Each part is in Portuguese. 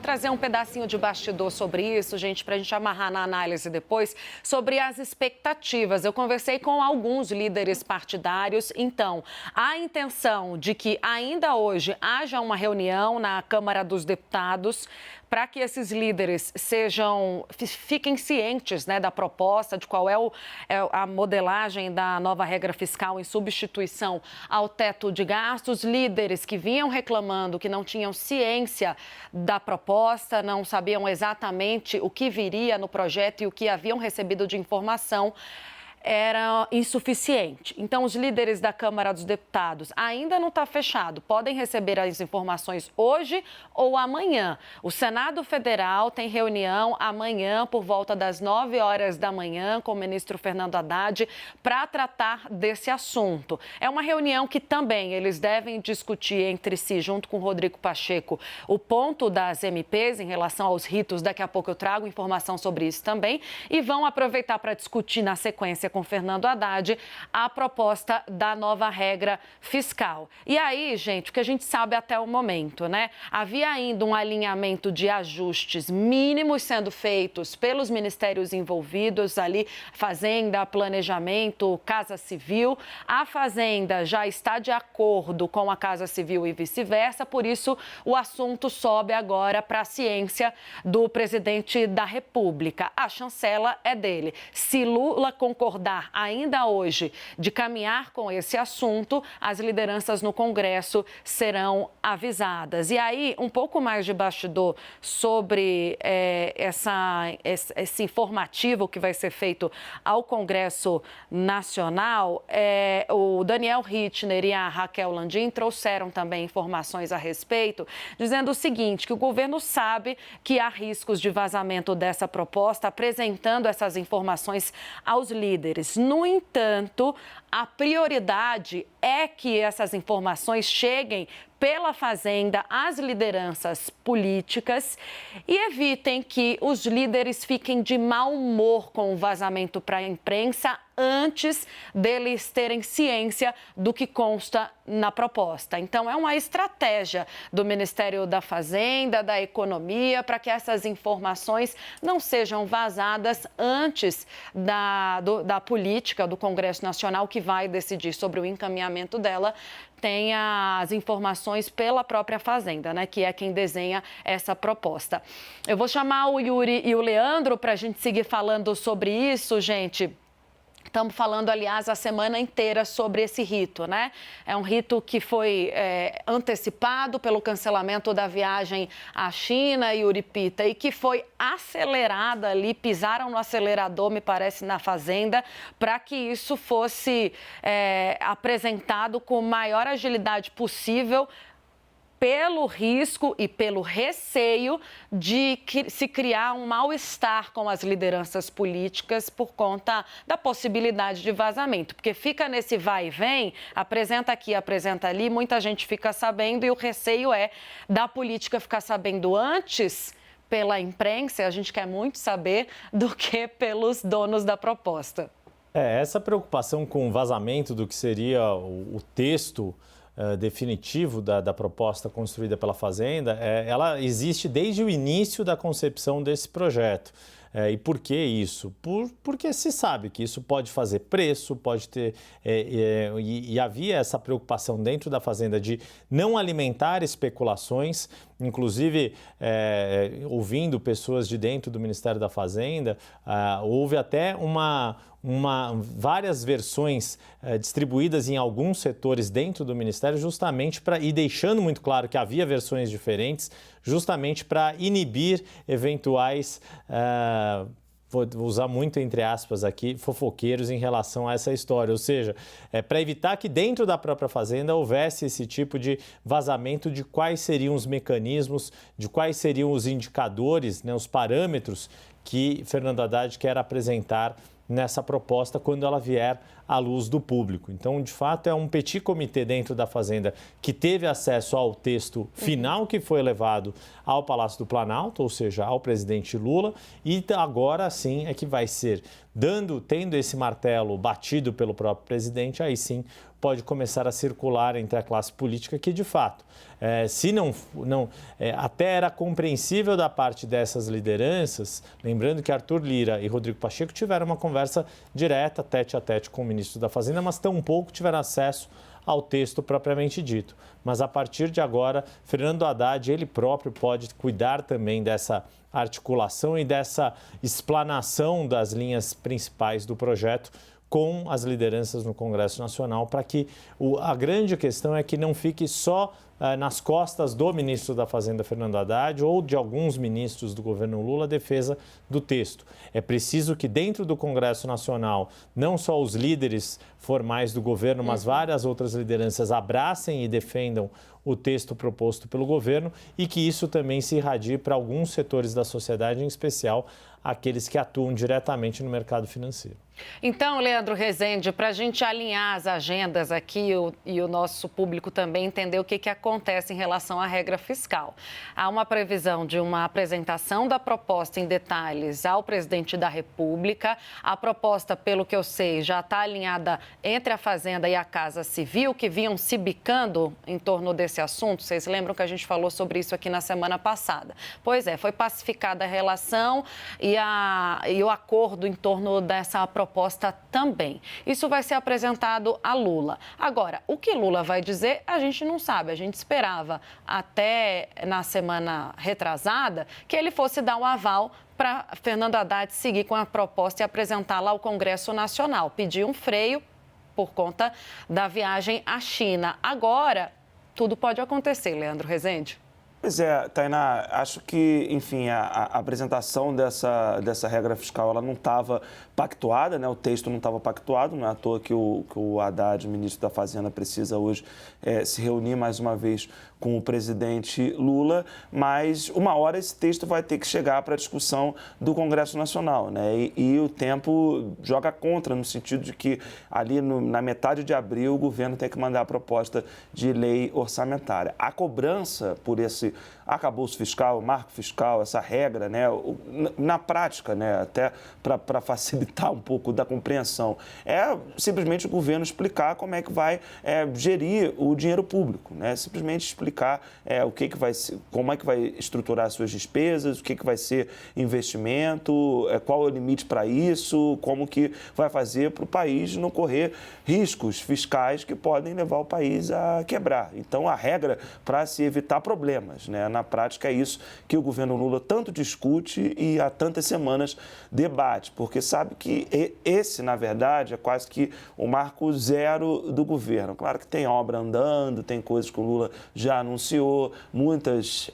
trazer um pedacinho de bastidor sobre isso, gente, para a gente amarrar na análise depois, sobre as expectativas. Eu conversei com alguns líderes partidários, então, a intenção de que ainda hoje haja uma reunião na Câmara dos Deputados para que esses líderes fiquem cientes, né, da proposta, de qual é a modelagem da nova regra fiscal em substituição ao teto de gastos. Líderes que vinham reclamando que não tinham ciência da proposta, não sabiam exatamente o que viria no projeto e o que haviam recebido de informação era insuficiente. Então, os líderes da Câmara dos Deputados ainda não está fechado, podem receber as informações hoje ou amanhã. O Senado Federal tem reunião amanhã por volta das 9 horas da manhã com o ministro Fernando Haddad para tratar desse assunto. É uma reunião que também eles devem discutir entre si, junto com o Rodrigo Pacheco, o ponto das MPs em relação aos ritos. Daqui a pouco eu trago informação sobre isso também e vão aproveitar para discutir na sequência com Fernando Haddad a proposta da nova regra fiscal. E aí, gente, o que a gente sabe até o momento, né? Havia ainda um alinhamento de ajustes mínimos sendo feitos pelos ministérios envolvidos ali, Fazenda, Planejamento, Casa Civil. A Fazenda já está de acordo com a Casa Civil e vice-versa, por isso o assunto sobe agora para a ciência do presidente da República. A chancela é dele. Se Lula concordar ainda hoje de caminhar com esse assunto, as lideranças no Congresso serão avisadas. E aí, um pouco mais de bastidor sobre esse informativo que vai ser feito ao Congresso Nacional, o Daniel Rittner e a Raquel Landim trouxeram também informações a respeito, dizendo o seguinte, que o governo sabe que há riscos de vazamento dessa proposta, apresentando essas informações aos líderes. No entanto, a prioridade é que essas informações cheguem pela Fazenda às lideranças políticas e evitem que os líderes fiquem de mau humor com o vazamento para a imprensa antes deles terem ciência do que consta na proposta. Então, é uma estratégia do Ministério da Fazenda, da Economia, para que essas informações não sejam vazadas antes da política do Congresso Nacional, que vai decidir sobre o encaminhamento dela, tem as informações pela própria Fazenda, né, que é quem desenha essa proposta. Eu vou chamar o Yuri e o Leandro para a gente seguir falando sobre isso, gente. Estamos falando, aliás, a semana inteira sobre esse rito, né? É um rito que foi antecipado pelo cancelamento da viagem à China, Yuri Pita, e que foi acelerada ali, pisaram no acelerador, me parece, na Fazenda, para que isso fosse apresentado com maior agilidade possível, pelo risco e pelo receio de se criar um mal-estar com as lideranças políticas por conta da possibilidade de vazamento. Porque fica nesse vai e vem, apresenta aqui, apresenta ali, muita gente fica sabendo e o receio é da política ficar sabendo antes pela imprensa, a gente quer muito saber, do que pelos donos da proposta. Essa preocupação com o vazamento do que seria o texto definitivo da proposta construída pela Fazenda, ela existe desde o início da concepção desse projeto. E por que isso? Porque se sabe que isso pode fazer preço, pode ter... E havia essa preocupação dentro da Fazenda de não alimentar especulações, inclusive ouvindo pessoas de dentro do Ministério da Fazenda, houve até várias versões distribuídas em alguns setores dentro do Ministério, justamente e deixando muito claro que havia versões diferentes, justamente para inibir eventuais, vou usar muito entre aspas aqui, fofoqueiros em relação a essa história. Ou seja, para evitar que dentro da própria Fazenda houvesse esse tipo de vazamento de quais seriam os mecanismos, de quais seriam os indicadores, né, os parâmetros que Fernando Haddad quer apresentar nessa proposta quando ela vier à luz do público. Então, de fato, é um petit comitê dentro da Fazenda que teve acesso ao texto final que foi levado ao Palácio do Planalto, ou seja, ao presidente Lula, e agora sim é que vai ser, tendo esse martelo batido pelo próprio presidente, aí sim pode começar a circular entre a classe política que, de fato, se não até era compreensível da parte dessas lideranças, lembrando que Arthur Lira e Rodrigo Pacheco tiveram uma conversa direta, tete a tete com o ministro da Fazenda, mas tampouco tiveram acesso ao texto propriamente dito. Mas a partir de agora, Fernando Haddad, ele próprio pode cuidar também dessa articulação e dessa explanação das linhas principais do projeto com as lideranças no Congresso Nacional, para que a grande questão é que não fique só nas costas do ministro da Fazenda, Fernando Haddad, ou de alguns ministros do governo Lula, a defesa do texto. É preciso que dentro do Congresso Nacional, não só os líderes formais do governo, mas várias outras lideranças abracem e defendam o texto proposto pelo governo e que isso também se irradie para alguns setores da sociedade, em especial aqueles que atuam diretamente no mercado financeiro. Então, Leandro Rezende, para a gente alinhar as agendas aqui e o nosso público também entender o que acontece em relação à regra fiscal. Há uma previsão de uma apresentação da proposta em detalhes ao presidente da República. A proposta, pelo que eu sei, já está alinhada entre a Fazenda e a Casa Civil, que vinham se bicando em torno desse assunto. Vocês lembram que a gente falou sobre isso aqui na semana passada? Pois é, foi pacificada a relação e o acordo em torno dessa proposta também. Isso vai ser apresentado a Lula. Agora, o que Lula vai dizer, a gente não sabe. A gente esperava até na semana retrasada que ele fosse dar um aval para Fernando Haddad seguir com a proposta e apresentá-la ao Congresso Nacional. Pedir um freio por conta da viagem à China. Agora, tudo pode acontecer, Leandro Rezende. Pois é, Tainá, acho que, enfim, a apresentação dessa regra fiscal, ela não estava pactuada, né? O texto não estava pactuado, não é à toa que o Haddad, ministro da Fazenda, precisa hoje se reunir mais uma vez com o presidente Lula, mas uma hora esse texto vai ter que chegar para a discussão do Congresso Nacional, né? E o tempo joga contra, no sentido de que ali na metade de abril o governo tem que mandar a proposta de lei orçamentária. A cobrança por esse arcabouço fiscal, marco fiscal, essa regra, né? Na prática, né? Até para facilitar um pouco da compreensão, é simplesmente o governo explicar como é que vai gerir o dinheiro público, né? Simplesmente explicar o que vai ser, como é que vai estruturar suas despesas, o que vai ser investimento, qual é o limite para isso, como que vai fazer para o país não correr riscos fiscais que podem levar o país a quebrar. Então, a regra para se evitar problemas, né? Na prática, é isso que o governo Lula tanto discute e há tantas semanas debate, porque sabe que esse, na verdade, é quase que o marco zero do governo. Claro que tem obra andando, tem coisas que o Lula já anunciou, muitas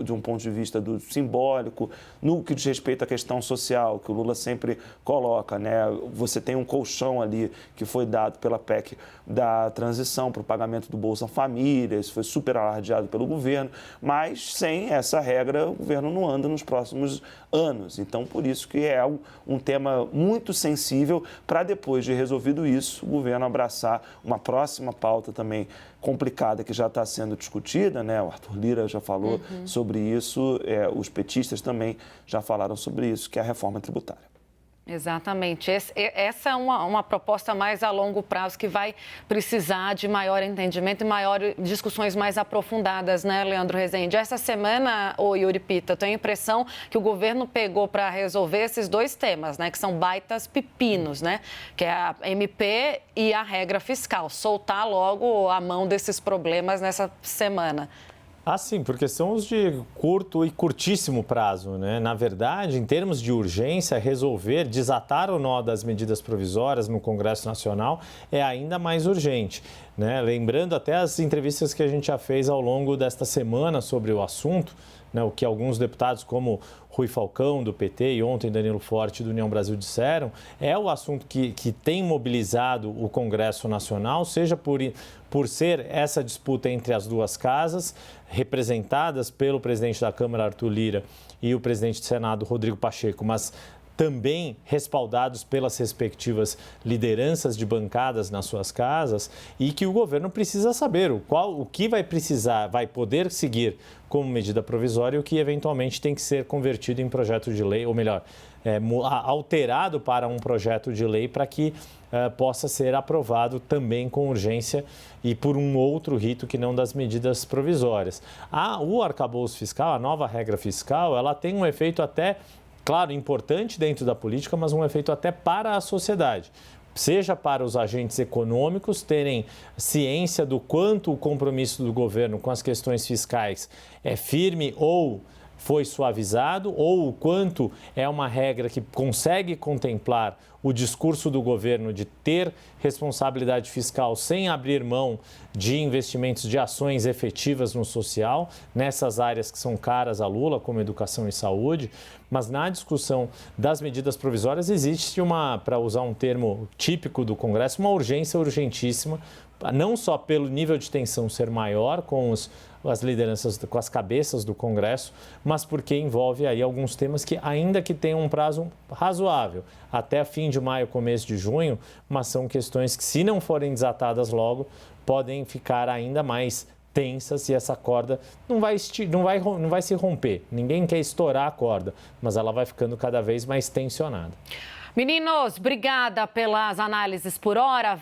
de um ponto de vista do simbólico, no que diz respeito à questão social, que o Lula sempre coloca, né? Você tem um colchão ali que foi dado pela PEC da transição para o pagamento do Bolsa Família, isso foi super alardeado pelo governo, mas sem essa regra o governo não anda nos próximos anos. Então, por isso que é um tema muito sensível para, depois de resolvido isso, o governo abraçar uma próxima pauta também complicada que já está sendo discutida, né? O Arthur Lira já falou sobre isso, os petistas também já falaram sobre isso, que é a reforma tributária. Exatamente. Essa é uma proposta mais a longo prazo que vai precisar de maior entendimento e discussões mais aprofundadas, né, Leandro Rezende? Essa semana, Yuri Pita, eu tenho a impressão que o governo pegou para resolver esses dois temas, né, que são baitas pepinos, né, que é a MP e a regra fiscal. Soltar logo a mão desses problemas nessa semana. Ah, sim, porque são os de curto e curtíssimo prazo, né? Na verdade, em termos de urgência, resolver, desatar o nó das medidas provisórias no Congresso Nacional é ainda mais urgente, né? Lembrando até as entrevistas que a gente já fez ao longo desta semana sobre o assunto, né? O que alguns deputados como Rui Falcão, do PT, e ontem Danilo Forte, do União Brasil, disseram, é o assunto que tem mobilizado o Congresso Nacional, seja por ser essa disputa entre as duas casas, representadas pelo presidente da Câmara, Arthur Lira, e o presidente do Senado, Rodrigo Pacheco, mas também respaldados pelas respectivas lideranças de bancadas nas suas casas, e que o governo precisa saber o que vai poder seguir como medida provisória e o que eventualmente tem que ser convertido em projeto de lei, ou melhor, alterado para um projeto de lei para que possa ser aprovado também com urgência e por um outro rito que não das medidas provisórias. O arcabouço fiscal, a nova regra fiscal, ela tem um efeito até, claro, importante dentro da política, mas um efeito até para a sociedade. Seja para os agentes econômicos terem ciência do quanto o compromisso do governo com as questões fiscais é firme ou foi suavizado, ou o quanto é uma regra que consegue contemplar o discurso do governo de ter responsabilidade fiscal sem abrir mão de investimentos de ações efetivas no social, nessas áreas que são caras a Lula, como educação e saúde. Mas na discussão das medidas provisórias existe para usar um termo típico do Congresso, uma urgência urgentíssima, não só pelo nível de tensão ser maior com as lideranças, com as cabeças do Congresso, mas porque envolve aí alguns temas que, ainda que tenham um prazo razoável, até fim de maio, começo de junho, mas são questões que, se não forem desatadas logo, podem ficar ainda mais tensas e essa corda não vai se romper. Ninguém quer estourar a corda, mas ela vai ficando cada vez mais tensionada. Meninos, obrigada pelas análises por hora.